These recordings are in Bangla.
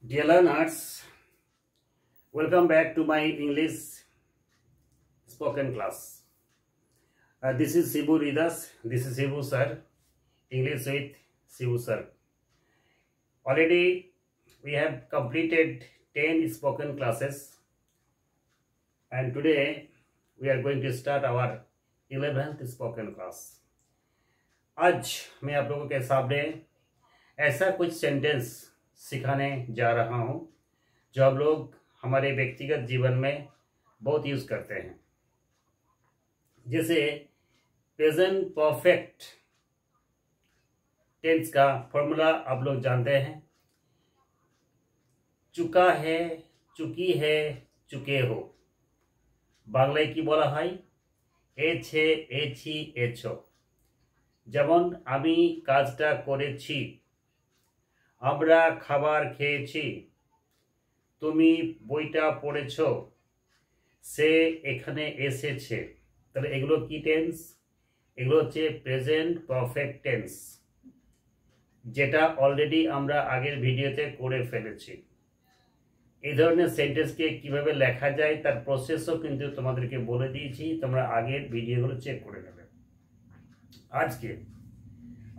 Dear learners, welcome back to my English spoken class. This is Shibu Ridas. This is Shibu sir. English with Shibu sir. Already we have completed 10 spoken classes, and today we are going to start our 11th spoken class. आज मैं आप लोगों के सामने ऐसा कुछ सेंटेंस सिखाने जा रहा हूं जो आप लोग हमारे व्यक्तिगत जीवन में बहुत यूज करते हैं। जैसे प्रेजेंट परफेक्ट टेंस का फॉर्मूला आप लोग जानते हैं, चुका है, चुकी है, चुके हो। बांग्लाয় কি বলা হয়? এছে, এছি, এছো। যেমন আমি কাজটা করেছি, আমরা খাবার খেয়েছি, তুমি বইটা পড়েছো, সে এখানে এসেছে। তাহলে এগুলো কি টেন্স? এগুলো হচ্ছে প্রেজেন্ট পারফেক্ট টেন্স, যেটা অলরেডি আমরা আগের ভিডিওতে করে ফেলেছি। এই ধরনের সেন্টেন্সকে কিভাবে লেখা যায় তার প্রসেসও কিন্তু তোমাদেরকে বলে দিয়েছি, তোমরা আগের ভিডিওগুলো চেক করে নেবে।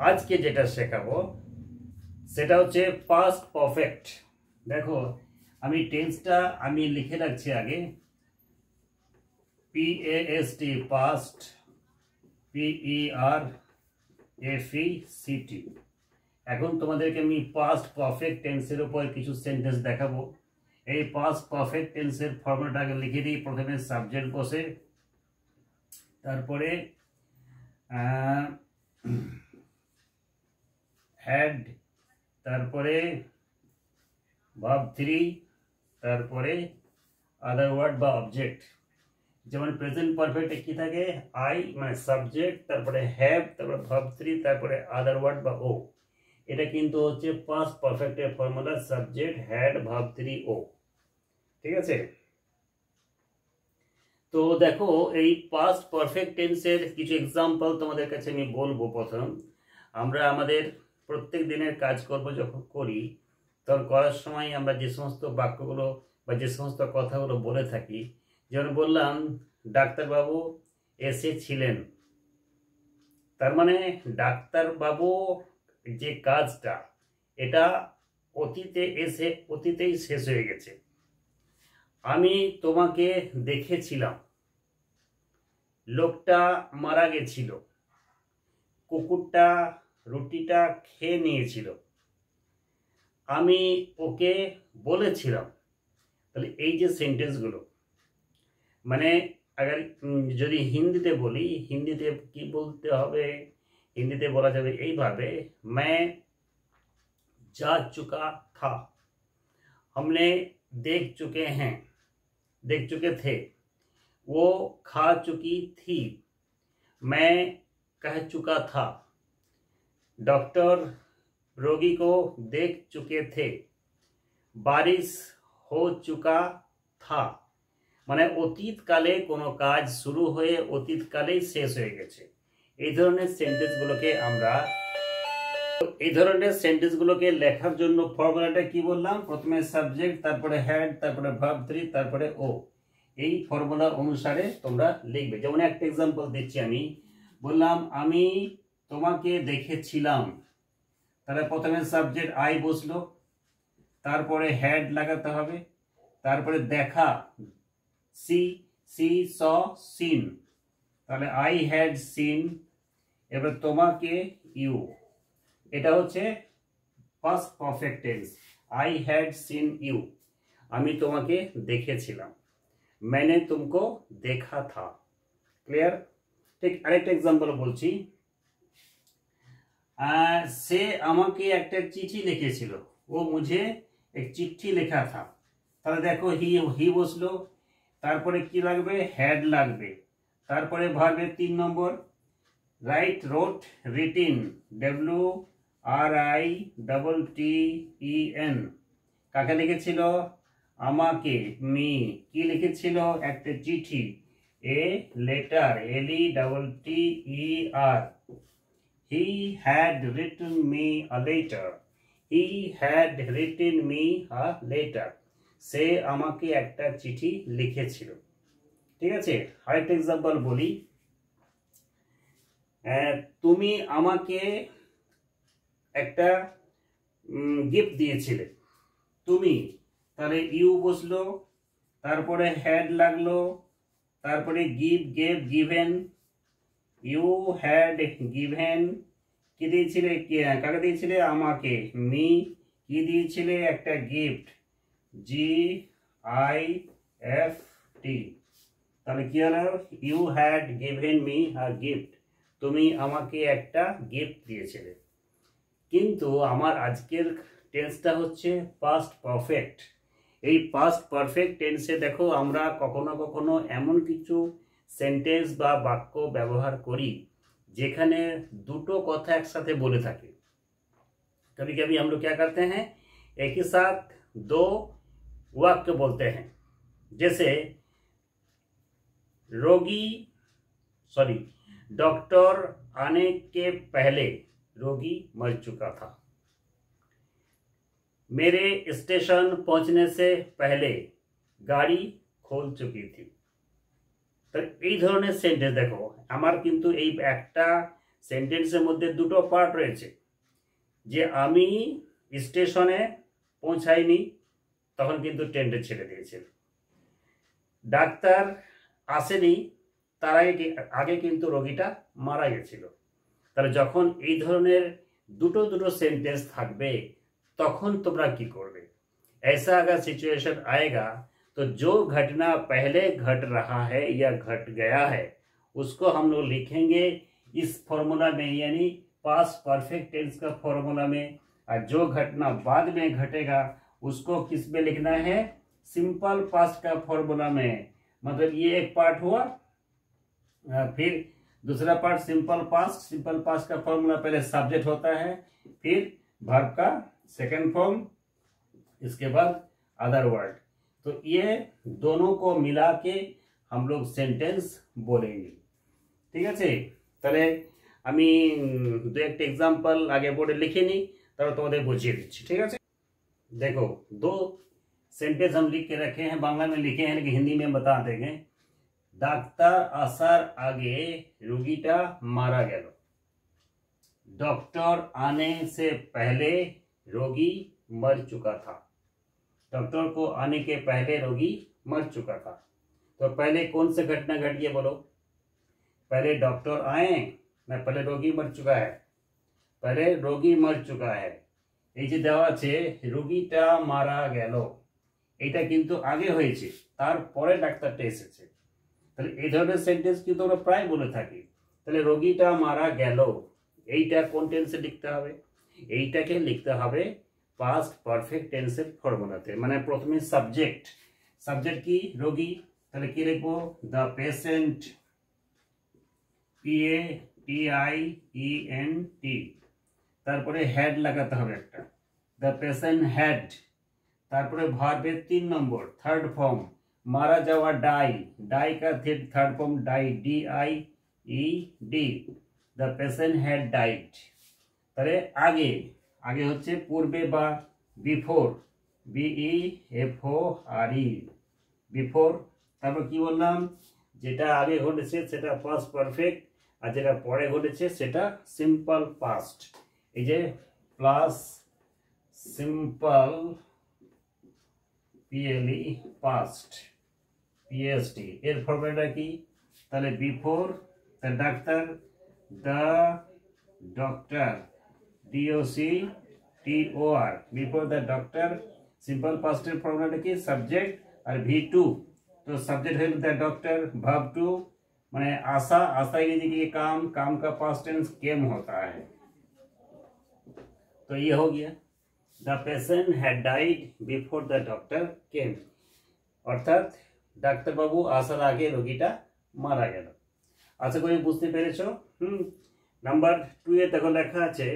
আজকে যেটা শেখাবো সেটা হচ্ছে পাস্ট পারফেক্ট। দেখো আমি টেন্সটা আমি লিখে রাখছি আগে, PAST পাস্ট, PERFECT। এখন তোমাদেরকে আমি পাস্ট পারফেক্ট টেন্সের উপর কিছু সেন্টেন্স দেখাবো। এই পাস্ট পারফেক্ট টেন্সের ফর্মুলাটা আগে লিখে দিই। প্রথমে সাবজেক্ট বসে, তারপরে হ্যাড, তারপরে ভার্ব 3, তারপরে আদার ওয়ার্ড বা অবজেক্ট। যেমন প্রেজেন্ট পারফেক্টে কি থাকে? আই মানে সাবজেক্ট, তারপরে হ্যাভ, তারপরে ভার্ব 3, তারপরে আদার ওয়ার্ড বা ও। এটা কিন্তু হচ্ছে পাস্ট পারফেক্টের ফর্মুলা, সাবজেক্ট, হ্যাড, ভার্ব 3, ও। ঠিক আছে? তো দেখো এই পাস্ট পারফেক্ট টেন্সের কিছু এক্সাম্পল তোমাদের কাছে আমি বলবো। প্রথম, আমরা আমাদের প্রত্যেক দিনের কাজকর্ম যখন করি তখন করার সময় আমরা যে সমস্ত বাক্যগুলো বা যে সমস্ত কথাগুলো বলে থাকি, যেমন বললাম ডাক্তারবাবু এসেছিলেন, তার মানে ডাক্তারবাবু যে কাজটা এটা অতীতেই শেষ হয়ে গেছে। আমি তোমাকে দেখেছিলাম, লোকটা মারা গেছিল, কুকুরটা রুটিটা খেয়ে নিয়েছিল, আমি ওকে বলেছিলাম। তাহলে এই যে সেন্টেন্সগুলো, মানে আগে যদি হিন্দিতে বলি, হিন্দিতে কি বলতে হবে? হিন্দিতে বলা যাবে এইভাবে, मैं जा चुका था, हमने देख चुके थे, वो खा चुकी थी, मैं कह चुका था, डॉक्टर रोगी को देख चुके थे, बारिश हो चुका था। মানে অতীতকালে কোনো কাজ শুরু হয়ে অতীতকালেই শেষ হয়ে গেছে। এই ধরনের সেন্টেন্সগুলোকে লেখার জন্য ফর্মুলাটা কি বললাম? প্রথমে সাবজেক্ট, তারপরে হ্যাড, তারপরে ভার্ব 3, তারপরে ও। এই ফর্মুলা অনুসারে তোমরা লিখবে। যেমন একটা এক্সাম্পল দিচ্ছি আমি, বললাম আমি তোমাকে দেখেছিলাম, তাহলে প্রথমে সাবজেক্ট আই বসলো, তারপরে হ্যাড লাগাতে হবে, তারপরে দেখা সি স সিন, তাহলে আই হ্যাড সিন। এবার তোমাকে ইউ, এটা হচ্ছে past perfect tense. I had seen you, আমি তোমাকে দেখেছিলাম। मैंने तुमको देखा था। ক্লিয়ার? ঠিক আরেকটা এক্সাম্পল বলছি, সে আমাকে একটা চিঠি লিখেছিল, ও মুঝে এক চিঠি লেখা থা। তাহলে দেখো হি বসলো, তারপরে কি লাগবে? হ্যাড লাগবে, তারপরে ভার্বের 3 নম্বর, রাইট, রোট, রিটিন, WRITTEN। কাকে লিখেছিল? আমাকে, মি। কি লিখেছিল? একটা চিঠি, a letter, LETTER। He had written me a letter. He had written me a letter, সে আমাকে একটা চিঠি লিখেছিল। ঠিক আছে, আরেকটা এক্সাম্পল বলি, তুমি আমাকে একটা গিফট দিয়েছিলে। তুমি, তাহলে ইউ বসলো, তারপরে হ্যাড লাগলো, তারপরে give, gave, given. You had given, কি দিয়েছিলে, কাকে দিয়েছিলে, আমাকে। মি, কি দিয়েছিলে, একটা গিফট, GIFT। তাহলে কি হলো, you had given me a gift, তুমি আমাকে একটা গিফট দিয়েছিলে। কিন্তু আমার আজকের টেন্সটা হচ্ছে পাস্ট পারফেক্ট। এই পাস্ট পারফেক্ট টেন্সে দেখো আমরা কখনো কখনো এমন কিছু সেন্টেন্স বা বাক্য ব্যবহার করি যেখানে দুটো কথা একসাথে বলে থাকে। कभी कभी हम लोग क्या करते हैं, एक ही साथ दो वाक्य बोलते हैं। जैसे डॉक्टर आने के पहले रोगी मर चुका था, मेरे स्टेशन पहुंचने से पहले गाड़ी खोल चुकी थी। तो এই ধরনের সেন্টেন্স দেখো, আমার কিন্তু এই একটা সেন্টেন্সের মধ্যে দুটো পার্ট রয়েছে, যে আমি স্টেশনে পৌঁছাইনি তখন কিন্তু ট্রেনটা ছেড়ে দিয়েছে, ডাক্তার আসেনি তার আগে কিন্তু রোগীটা মারা গেছিল। তাহলে যখন এই ধরনের দুটো দুটো সেন্টেন্স থাকবে तखन तुम्हारा की करबे, ऐसा अगर सिचुएशन आएगा तो जो घटना पहले घट रहा है या घट गया है उसको हम लोग लिखेंगे इस फॉर्मूला में, यानी पास्ट परफेक्ट टेंस का फॉर्मूला में, और जो घटना बाद में घटेगा उसको किस में लिखना है, सिंपल पास्ट का फॉर्मूला में। मतलब ये एक पार्ट हुआ, फिर दूसरा पार्ट सिंपल पास्ट का फॉर्मूला पहले सब्जेक्ट होता है, फिर वर्ब का सेकेंड फॉर्म, इसके बाद अदर वर्ड। तो ये दोनों को मिला के हम लोग सेंटेंस बोलेंगे। ठीक है, তাহলে আমি দু একটা एग्जांपल आगे बोर्डे लिखे नी, তারপর তোমাদের বুঝিয়ে দিচ্ছি। ठीक है, देखो दो सेंटेंस हम लिख के रखे हैं, बांग्ला में लिखे हैं लेकिन हिंदी में बता देंगे। ডাক্তার আসার আগে রোগীটা মারা গেল, डॉक्टर आने से पहले रोगी मर चुका था। डॉक्टर को आने के पहले रोगी मर चुका था। तो पहले कौन सी घटना घटी है बोलो, पहले डॉक्टर आए ना पहले रोगी मर चुका है, पहले रोगी मर चुका है। এই যে দেওয়া আছে রোগীটা মারা গেল, এটা কিন্তু আগে হয়েছে, তারপরে ডাক্তারটা এসেছে। তাহলে এই ধরনের সেন্টেন্স কিন্তু আমরা প্রায় বলে থাকি। তাহলে রোগীটা মারা গেল, এইটা কোন টেন্সে লিখতে হবে, এইটাকে লিখতে হবে পাস্ট পারফেক্ট টেন্সের ফর্মুলাতে। মানে প্রথমে সাবজেক্ট কি, রোগী, তাহলে কি লিখবো, দ্য পেশেন্ট, PATIENT, তারপরে হেড লাগাতে হবে একটা, দ্য পেশেন্ট হেড, তারপরে ভার্বের 3 নম্বর থার্ড ফর্ম মারা যাওয়া, ডাই का third form DIED, the patient had died. তাহলে আগে হচ্ছে পূর্বে বা বিফোর, BEFORE, বিফোর। তারপর কি বললাম, যেটা আগে ঘটেছে সেটা পাস্ট পারফেক্ট, আর যেটা পরে ঘটেছে সেটা সিম্পল পাস্ট। এই যে plus simple PLE past, PST এর ফর্মুলাটা কি, তাহলে বিফোর দ্য ডাক্তার, the doctor, DOCTOR, before the doctor. Simple পাস্টের ফর্মুলাটা কি, সাবজেক্ট আর V2, तो सब्जेक्ट है द डॉक्टर, वर्ब टू माने आशा, यानी कि काम का पास्ट टेंस केम होता है। तो ये हो गया, the patient had died before the doctor केम, अर्थात ডাক্তার বাবু আসার আগে রোগীটা মারা গেল। আশা করি বুঝতে পেরেছো। নাম্বার 2 এ দেখো লেখা আছে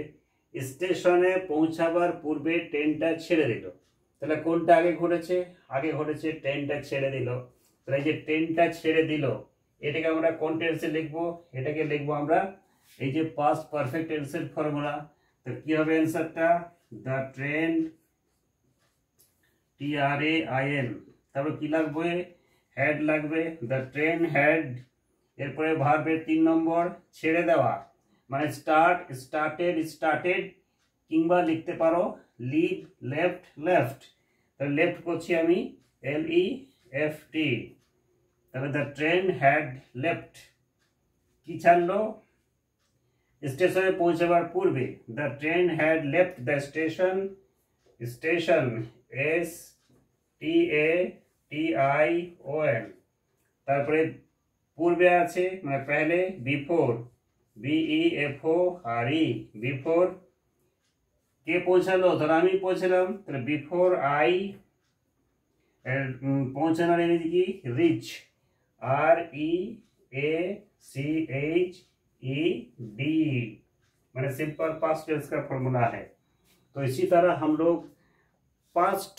স্টেশনে পৌঁছাবার পূর্বে ট্রেনটা ছেড়ে দিল। তাহলে কোনটা আগে ঘটেছে ট্রেনটা ছেড়ে দিল। তাহলে যে ট্রেনটা ছেড়ে দিল এটাকে আমরা কোন টেন্সে লিখবো, এটাকে লিখবো আমরা এই যে পাস্ট পারফেক্ট টেন্সের ফর্মুলা। তো কি হবে অ্যানসারটা, দ্য ট্রেন, TRAIN, তারপর কি লাগবে, হ্যাড লাগবে, দ্য ট্রেন হ্যাড। এরপরে ভার্বের 3 নম্বর ছেড়ে দেওয়া, মানে স্টার্ট, স্টার্টেড, কিংবা লিখতে পারো লিভ, লেফট। তাহলে লেফট করছি আমি LEFT। তাহলে দ্য ট্রেন হ্যাড লেফট, কি ছাড়লো, স্টেশনে পৌঁছাবার পূর্বে। The train had left the station, STATION। তারপরে পূর্বে আছে মানে পহলে, বিফোর, BEFORE, বিফোর। কে পৌঁছালো, ধরো আমি পৌঁছালাম, তাহলে বিফোর আই, পৌঁছানোর ইংরেজি কি, রিচ, REACHED, मैंने सिंपल पास्ट टेंस का फॉर्मूला है। तो इसी तरह हम लोग पास्ट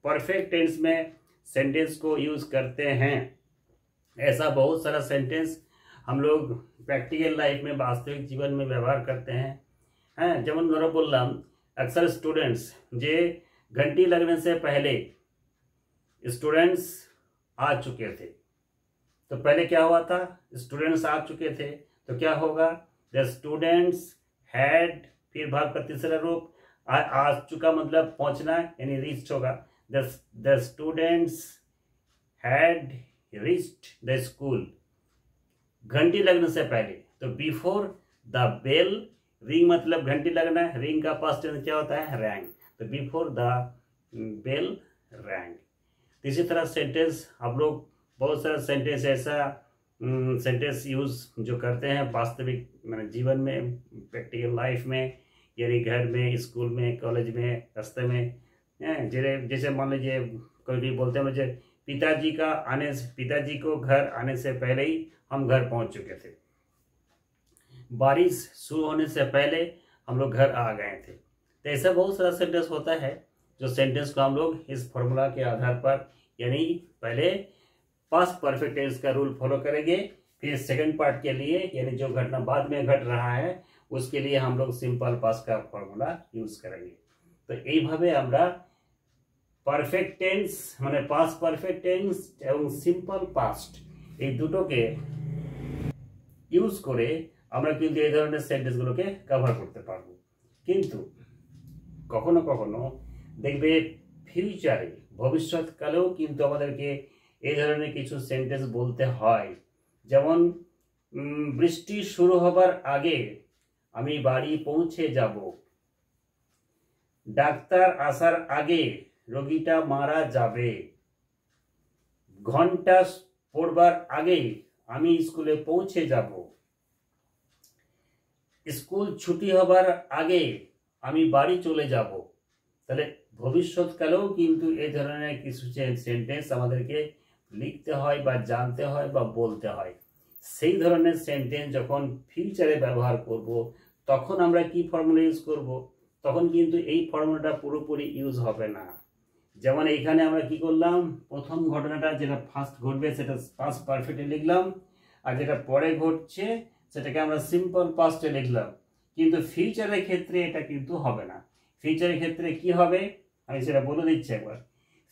परफेक्ट टेंस में सेंटेंस को यूज करते हैं। ऐसा बहुत सारा सेंटेंस हम लोग प्रैक्टिकल लाइफ में, वास्तविक जीवन में व्यवहार करते हैं। যেমন ধরো বললাম, अक्सर स्टूडेंट्स जे घंटी लगने से पहले स्टूडेंट्स आ चुके थे। तो पहले क्या हुआ था, स्टूडेंट्स आ चुके थे, तो क्या होगा, द स्टूडेंट्स हैड, फिर भाग का तीसरा रूप, आ चुका मतलब पहुंचना यानी रीच्ड होगा, the students had reached the school. घंटी लगने से पहले, तो बिफोर द बेल, रिंग मतलब घंटी लगना है, रिंग का पास्ट टेंस क्या होता है, रैंग। तो बिफोर द बेल रैंग। इसी तरह सेंटेंस आप लोग बहुत सारा सेंटेंस ऐसा सेंटेंस यूज जो करते हैं वास्तविक मैंने जीवन में, प्रैक्टिकल लाइफ में, यानी घर में, स्कूल में, कॉलेज में, रास्ते में। जैसे मान लीजिए कोई भी बोलते हैं मुझे, पिताजी को घर आने से पहले ही हम घर पहुंच चुके थे। बारिश शुरू होने से पहले हम लोग घर आ गए थे। तो ऐसा बहुत सारा सेंटेंस होता है जो सेंटेंस को हम लोग इस फॉर्मूला के आधार पर, यानी पहले पास्ट परफेक्ट टेंस का रूल फॉलो करेंगे, फिर सेकंड पार्ट के लिए यानी जो घटना बाद में घट रहा है उसके लिए हम लोग सिंपल पास्ट का फॉर्मूला यूज करेंगे। तो এইভাবে আমরা পারফেক্ট টেন্স মানে পাস্ট পারফেক্ট টেন্স এবং সিম্পল পাস্ট এই দুটোকে ইউজ করে আমরা কিন্তু এই ধরনের সেন্টেন্সগুলোকে কভার করতে পারবো। কিন্তু কখনো কখনো দেখবে ফিউচারে, ভবিষ্যৎকালেও কিন্তু আমাদেরকে এই ধরনের কিছু সেন্টেন্স বলতে হয়। যেমন বৃষ্টি শুরু হবার আগে আমি বাড়ি পৌঁছে যাব, ডাক্তার আসার আগে রোগীটা মারা যাবে, ঘন্টা পড়বার আগে আমি স্কুলে পৌঁছে যাব, স্কুল ছুটি হবার আগে আমি বাড়ি চলে যাব। তাহলে ভবিষ্যৎকালেও কিন্তু এই ধরনের কিছু সেন্টেন্স আমাদেরকে লিখতে হয় বা জানতে হয় বা বলতে হয়। সেই ধরনের সেন্টেন্স যখন ফিউচারে ব্যবহার করব তখন আমরা কি ফর্মুলা ইউজ করব, তখন কিন্তু এই ফর্মুলাটা পুরোপুরি ইউজ হবে না। যেমন এইখানে আমরা কি করলাম, প্রথম ঘটনাটা যেটা ফার্স্ট ঘটবে সেটা পাস্ট পারফেক্টে লিখলাম, আর যেটা পরে ঘটছে সেটাকে আমরা সিম্পল পাস্টে লিখলাম। কিন্তু ফিউচারের ক্ষেত্রে এটা কিন্তু হবে না। ফিউচারের ক্ষেত্রে কি হবে আমি সেটা বলে দিচ্ছি একবার।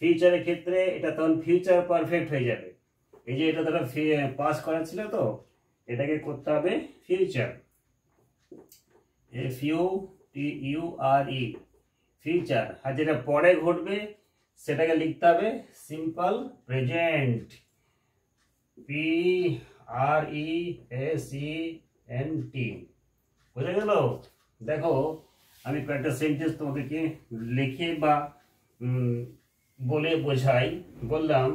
ফিউচারের ক্ষেত্রে এটা তখন ফিউচার পারফেক্ট হয়ে যাবে। এই যে এটা ধরো পাস করা ছিল, তো এটাকে করতে হবে ফিউচার, FUTURE, ফিউচার। আর যেটা পরে ঘটবে সেটাকে লিখতে হবে সিম্পল প্রেজেন্ট, PRESENT। বুঝে গেল? দেখো আমি কয়েকটা সেন্টেন্স তোমাদেরকে লিখে বা বলে বোঝাই। বললাম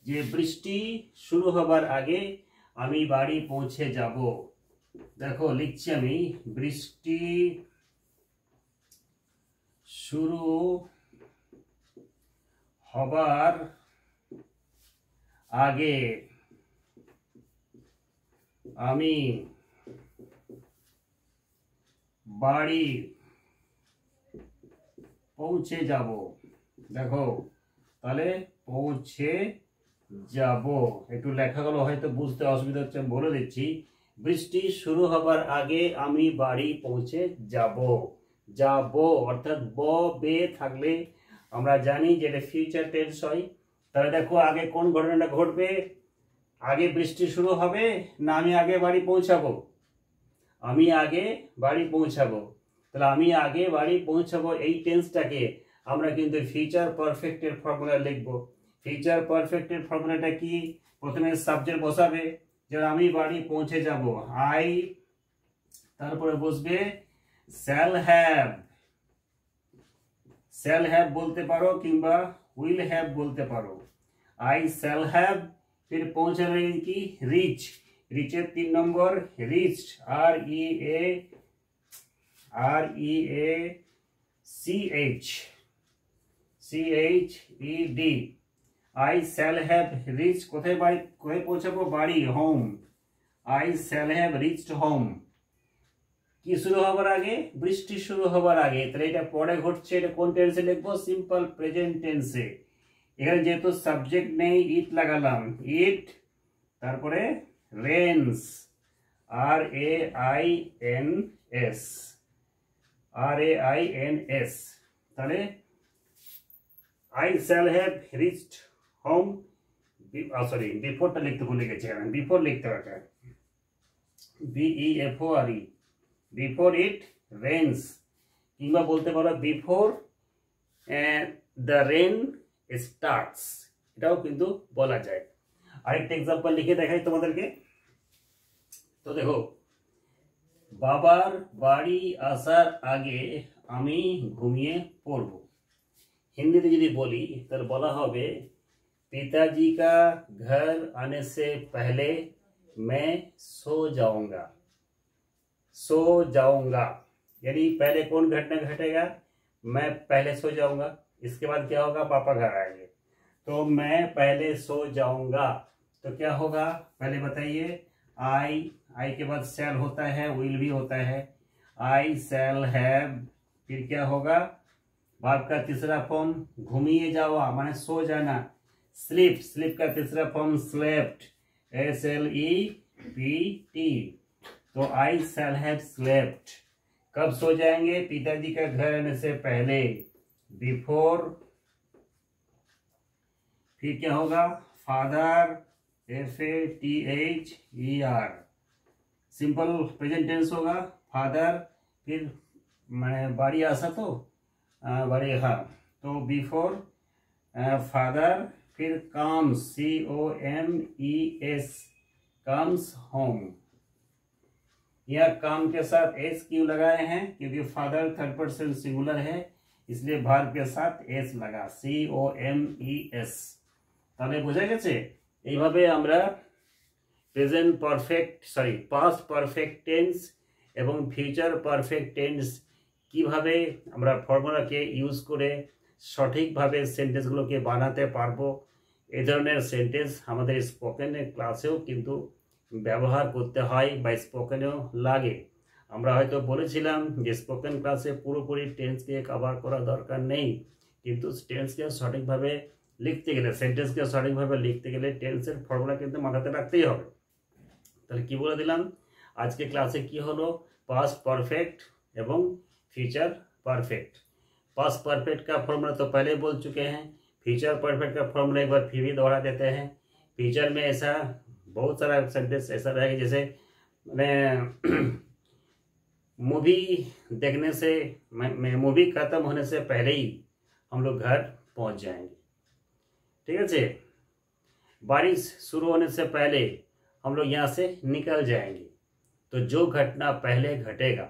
যে বৃষ্টি শুরু হবার আগে আমি বাড়ি পৌঁছে যাব। দেখো লিখছি আমি, বৃষ্টি শুরু হবার আগে আমি বাড়ি পৌঁছে যাব। দেখো তাহলে পৌঁছে যাব, একটু লেখাগুলো হয়তো বুঝতে অসুবিধা হচ্ছে, আমি বলে দিচ্ছি। বৃষ্টি শুরু হবার আগে আমি বাড়ি পৌঁছে যাব। যাবো, অর্থাৎ ব বে থাকলে আমরা জানি যে এটা ফিউচার টেন্স হয়। তাহলে দেখো আগে কোন ঘটনাটা ঘটবে, আগে বৃষ্টি শুরু হবে না আমি আগে বাড়ি পৌঁছাবো? আমি আগে বাড়ি পৌঁছাবো। তাহলে আমি আগে বাড়ি পৌঁছাবো এই টেন্সটাকে আমরা কিন্তু ফিউচার পারফেক্টের ফর্মুলা লিখবো। ফিউচার পারফেক্টের ফর্মুলাটা কি? প্রথমে সাবজেক্ট বসাবে, যেমন আমি বাড়ি পৌঁছে যাব, আই, তারপরে বসবে শ্যাল হ্যাভ। শ্যাল হ্যাভ বলতে পারো কিংবা উইল হ্যাভ বলতে পারো। আই শ্যাল হ্যাভ, फिर পৌঁছাবে কি রিচ, রিচের 3 নম্বর reached, REACHED। I shall have reach, কোথায় বাড়ি, কোথায় পৌঁছাবো? বাড়ি, home. I shall have reached home. কি শুরু হবার আগে? বৃষ্টি শুরু হবার আগে। তাহলে এটা পরে ঘটছে, এটা কোন টেন্সে লিখবো? সিম্পল প্রেজেন্ট টেন্সে। এখানে যেহেতু সাবজেক্ট নেই ইট লাগালাম, ইট, তারপরে রেন্স, RAINS। তাহলে I shall have reached home, sorry বিফোরটা লিখতে ভুলে গেছি, বিফোর লিখতে হবে, BEFORE, বিফোর ইট রেন্স, কিংবা বলতে পারো বিফোর দ্য রেন স্টার্টস, এটাও কিন্তু বলা যায়। আরেকটা এক্সাম্পল লিখে দেখাই তোমাদেরকে। তো দেখো, বাবার বাড়ি আসার আগে আমি ঘুমিয়ে পড়ব। হিন্দিতে যদি বলি তাহলে বলা হবে पिताजी का घर आने से पहले मैं सो जाऊंगा। सो जाऊंगा यानी पहले कौन घटना घटेगा? मैं पहले सो जाऊंगा, इसके बाद क्या होगा? पापा घर आएंगे, तो मैं पहले सो जाऊंगा। तो क्या होगा पहले बताइए? आई के बाद शैल होता है, विल भी होता है। आई शैल हैव, फिर क्या होगा? वर्ब का तीसरा फॉर्म घूमिए जावा माने सो जाना। स्लीप, स्लीप का तीसरा फॉर्म स्लेप्ट, SLEPT। तो आई शैल हैव स्लेप्ट। कब सो जाएंगे? पिताजी का घर आने से पहले, बिफोर। फिर क्या होगा? Father, FATHER, simple present tense होगा फादर। फिर मैं बाड़ी आसा तो बाड़ी, हाँ, तो बिफोर फादर। फिर कम्स, COMES, कम्स होम। यह काम के साथ एस क्यों लगाए हैं? क्योंकि फादर थर्ड पर्सन सिंगुलर है, इसलिए भार्ब के साथ एस लगा, COMES। তাহলে বোঝা গেছে? এইভাবে আমরা present perfect, past perfect tense এবং ফিউচার পারফেক্ট টেন্স কিভাবে আমরা ফর্মুলাকে ইউজ করে সঠিকভাবে সেন্টেন্সগুলোকে বানাতে পারবো। এই ধরনের সেন্টেন্স আমাদের স্পোকেনের ক্লাসেও কিন্তু ব্যবহার করতে হয় বা স্পোকেনেও লাগে। আমরা হয়তো বলেছিলাম যে স্পোকেন ক্লাসে পুরোপুরি টেন্সকে কভার করা দরকার নেই, কিন্তু টেন্সকে সঠিকভাবে লিখতে গেলে, সেন্টেন্সকে সঠিকভাবে লিখতে গেলে টেন্সের ফর্মুলা কিন্তু মাথাতে রাখতেই হবে। তাহলে কি বলে দিলাম আজকে क्लासे की হলো? पास्ट परफेक्ट एवं फ्यूचर परफेक्ट। पास्ट परफेक्ट का फॉर्मूला तो पहले बोल चुके हैं। फ्यूचर परफेक्ट का फॉर्मूला एक बार फिर भी दोहरा देते हैं। फ्यूचर में ऐसा बहुत सारा सेंटेंस ऐसा रहेगा, जैसे मैंने मूवी देखने से, मूवी खत्म होने से पहले ही हम लोग घर पहुंच जाएंगे। ठीक है, बारिश शुरू होने से पहले हम लोग यहाँ से निकल जाएंगे। तो जो घटना पहले घटेगा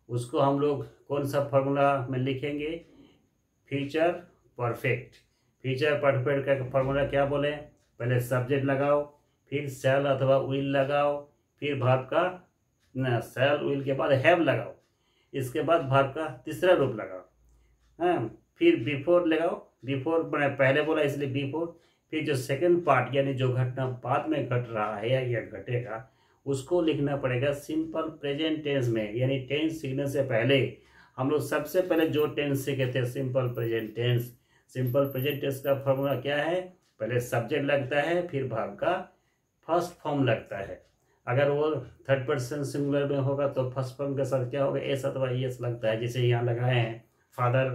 उसको हम लोग कौन सा फॉर्मूला में लिखेंगे? Future perfect. फ्यूचर परफेक्ट का फॉर्मूला क्या बोले? पहले सब्जेक्ट लगाओ, फिर शैल अथवा विल लगाओ, फिर वर्ब का शैल विल के बाद हैव लगाओ, इसके बाद वर्ब का तीसरा रूप लगाओ, हाँ, फिर बिफोर लगाओ। बिफोर मैंने पहले बोला इसलिए बिफोर। फिर जो सेकंड पार्ट यानी जो घटना बाद में घट रहा है या घटेगा उसको लिखना पड़ेगा सिंपल प्रेजेंट टेंस में, यानी टेंस सीखने से पहले हम लोग सबसे पहले जो टेंस सीखे थे simple present tense. Simple present tense का फॉर्मूला क्या है? पहले सब्जेक्ट लगता है, फिर वर्ब का फर्स्ट फॉर्म लगता है। अगर वो थर्ड पर्सन सिंगुलर में होगा तो फर्स्ट फॉर्म के साथ क्या होगा, एस अथवा ईएस लगता है। जैसे यहाँ लगाए हैं फादर,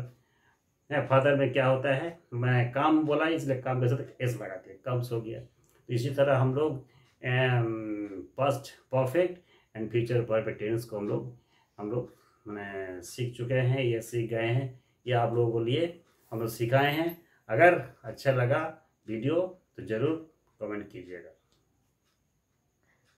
फादर में क्या होता है, मैं काम बोला इसलिए काम के साथ एस लगाते हैं, कम्स हो गया। तो इसी तरह हम लोग past perfect and future perfect tense को हम लोग मैंने सीख चुके हैं या सीख गए हैं, या आप लोगों को लिए हम लोग सिखाए हैं। अगर अच्छा लगा वीडियो तो ज़रूर कमेंट कीजिएगा।